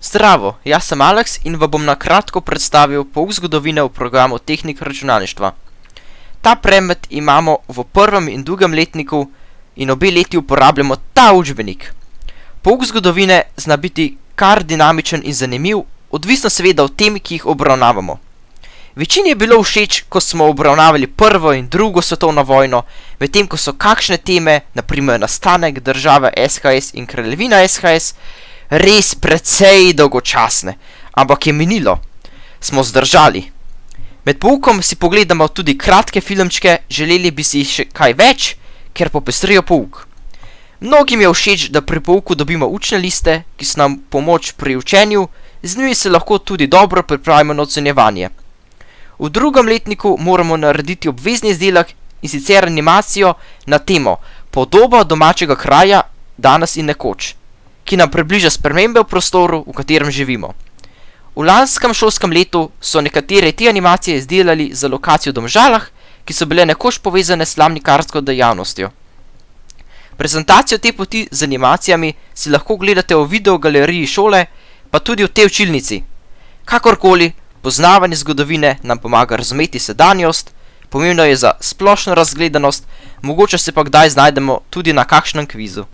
Zdravo, jaz sem Alex in vam bom na kratko predstavil pouk zgodovine v programu Tehnika računalništva. Ta predmet imamo v prvem in drugem letniku in obe leti uporabljamo ta učbenik. Pouk zgodovine zna biti kar dinamičen in zanimiv, odvisno seveda od tem, ki jih obravnavamo. Večini je bilo všeč, ko smo obravnavali prvo in drugo svetovno vojno, medtem ko so kakšne teme, naprimer nastanek države SHS in kraljevina SHS, res precej dolgočasne, ampak je minilo. Smo zdržali. Med poukom si pogledamo tudi kratke filmčke, želeli bi si še kaj več, ker popestrijo pouk. Mnogim je všeč, da pri pouku dobimo učne liste, ki so nam pomoč pri učenju, z njimi se lahko tudi dobro pripravimo na ocenjevanje. V drugem letniku moramo narediti obvezni izdelek in sicer animacijo na temo Podoba domačega kraja danes in nekoč, ki nam približa spremembe v prostoru, v katerem živimo. V lanskem šolskem letu so nekatere te animacije izdelali za lokacijo v Domžalah, ki so bile nekoč povezane s slamnikarsko dejavnostjo. Prezentacijo te poti z animacijami si lahko gledate v videogaleriji šole, pa tudi v tej učilnici. Kakorkoli, poznavanje zgodovine nam pomaga razumeti sedanjost, pomembno je za splošno razgledanost, mogoče se pa kdaj znajdemo tudi na kakšnem kvizu.